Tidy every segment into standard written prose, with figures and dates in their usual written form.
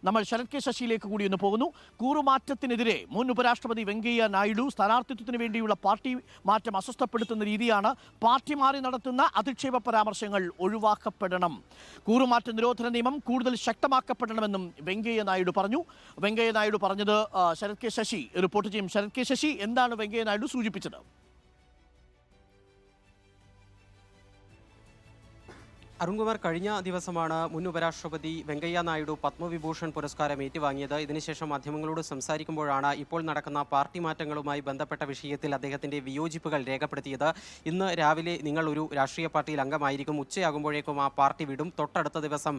നമ്മൾ ശരത് കെ ശശിയിലേക്ക് കൂടി ഒന്ന് പോകുന്നു. കൂറുമാറ്റത്തിനെതിരെ മുൻ ഉപരാഷ്ട്രപതി വെങ്കയ്യ നായിഡു സ്ഥാനാർത്ഥിത്വത്തിന് വേണ്ടിയുള്ള പാർട്ടി മാറ്റം അസ്വസ്ഥപ്പെടുത്തുന്ന രീതിയാണ്. പാർട്ടി മാറി നടത്തുന്ന അധിക്ഷേപ പരാമർശങ്ങൾ ഒഴിവാക്കപ്പെടണം, കൂറുമാറ്റ നിരോധന നിയമം കൂടുതൽ ശക്തമാക്കപ്പെടണമെന്നും വെങ്കയ്യ നായിഡു പറഞ്ഞു. വെങ്കയ്യ നായിഡു പറഞ്ഞത് ശരത് കെ ശശി റിപ്പോർട്ട് ചെയ്യും. ശരത് കെ ശശി, എന്താണ് വെങ്കയ്യ നായിഡു സൂചിപ്പിച്ചത്? അരുൺകുമാർ, കഴിഞ്ഞ ദിവസമാണ് മുൻ ഉപരാഷ്ട്രപതി വെങ്കയ്യ നായിഡു പത്മവിഭൂഷൺ പുരസ്കാരം ഏറ്റുവാങ്ങിയത്. ഇതിനുശേഷം മാധ്യമങ്ങളോട് സംസാരിക്കുമ്പോഴാണ് ഇപ്പോൾ നടക്കുന്ന പാർട്ടി മാറ്റങ്ങളുമായി ബന്ധപ്പെട്ട വിഷയത്തിൽ അദ്ദേഹത്തിന്റെ വിയോജിപ്പുകൾ രേഖപ്പെടുത്തിയത്. ഇന്ന് രാവിലെ നിങ്ങൾ ഒരു രാഷ്ട്രീയ പാർട്ടിയിൽ അംഗമായിരിക്കും, ഉച്ചയാകുമ്പോഴേക്കും ആ പാർട്ടി വിടും, തൊട്ടടുത്ത ദിവസം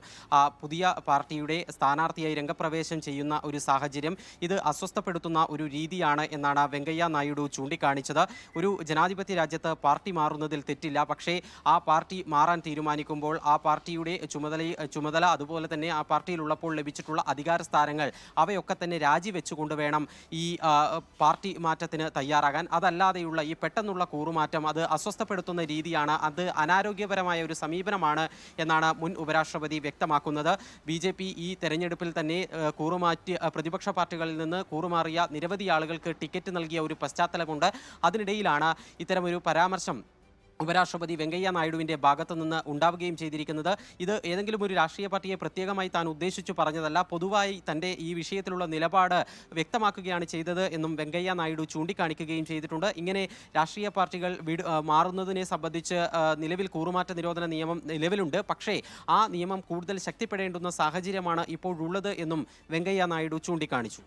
പുതിയ പാർട്ടിയുടെ സ്ഥാനാർത്ഥിയായി രംഗപ്രവേശം ചെയ്യുന്ന ഒരു സാഹചര്യം, ഇത് അസ്വസ്ഥപ്പെടുത്തുന്ന ഒരു രീതിയാണ് എന്നാണ് വെങ്കയ്യ നായിഡു ചൂണ്ടിക്കാണിച്ചത്. ഒരു ജനാധിപത്യ രാജ്യത്ത് പാർട്ടി മാറുന്നതിൽ തെറ്റില്ല, പക്ഷേ ആ പാർട്ടി മാറാൻ തീരുമാനിക്കുമ്പോൾ ആ പാർട്ടിയുടെ ചുമതല അതുപോലെ തന്നെ ആ പാർട്ടിയിലുള്ളപ്പോൾ ലഭിച്ചിട്ടുള്ള അധികാര സ്ഥാനങ്ങൾ അവയൊക്കെ തന്നെ രാജിവെച്ചുകൊണ്ട് വേണം ഈ പാർട്ടി മാറ്റത്തിന് തയ്യാറാകാൻ. അതല്ലാതെയുള്ള ഈ പെട്ടെന്നുള്ള കൂറുമാറ്റം അത് അസ്വസ്ഥപ്പെടുത്തുന്ന രീതിയാണ്, അത് അനാരോഗ്യപരമായ ഒരു സമീപനമാണ് എന്നാണ് മുൻ ഉപരാഷ്ട്രപതി വ്യക്തമാക്കുന്നത്. BJP ഈ തെരഞ്ഞെടുപ്പിൽ തന്നെ പ്രതിപക്ഷ പാർട്ടികളിൽ നിന്ന് കൂറുമാറിയ നിരവധി ആളുകൾക്ക് ടിക്കറ്റ് നൽകിയ ഒരു പശ്ചാത്തലമുണ്ട്. അതിനിടയിലാണ് ഇത്തരമൊരു പരാമർശം ഉപരാഷ്ട്രപതി വെങ്കയ്യ നായിഡുവിൻ്റെ ഭാഗത്തു നിന്ന് ഉണ്ടാവുകയും ചെയ്തിരിക്കുന്നത്. ഇത് ഏതെങ്കിലും ഒരു രാഷ്ട്രീയ പാർട്ടിയെ പ്രത്യേകമായി താൻ ഉദ്ദേശിച്ചു പറഞ്ഞതല്ല, പൊതുവായി തൻ്റെ ഈ വിഷയത്തിലുള്ള നിലപാട് വ്യക്തമാക്കുകയാണ് ചെയ്തത് എന്നും വെങ്കയ്യ നായിഡു ചൂണ്ടിക്കാണിക്കുകയും ചെയ്തിട്ടുണ്ട്. ഇങ്ങനെ രാഷ്ട്രീയ പാർട്ടികൾ മാറുന്നതിനെ സംബന്ധിച്ച് നിലവിൽ കൂറുമാറ്റ നിരോധന നിയമം നിലവിലുണ്ട്, പക്ഷേ ആ നിയമം കൂടുതൽ ശക്തിപ്പെടേണ്ടുന്ന സാഹചര്യമാണ് ഇപ്പോഴുള്ളത് എന്നും വെങ്കയ്യ നായിഡു ചൂണ്ടിക്കാണിച്ചു.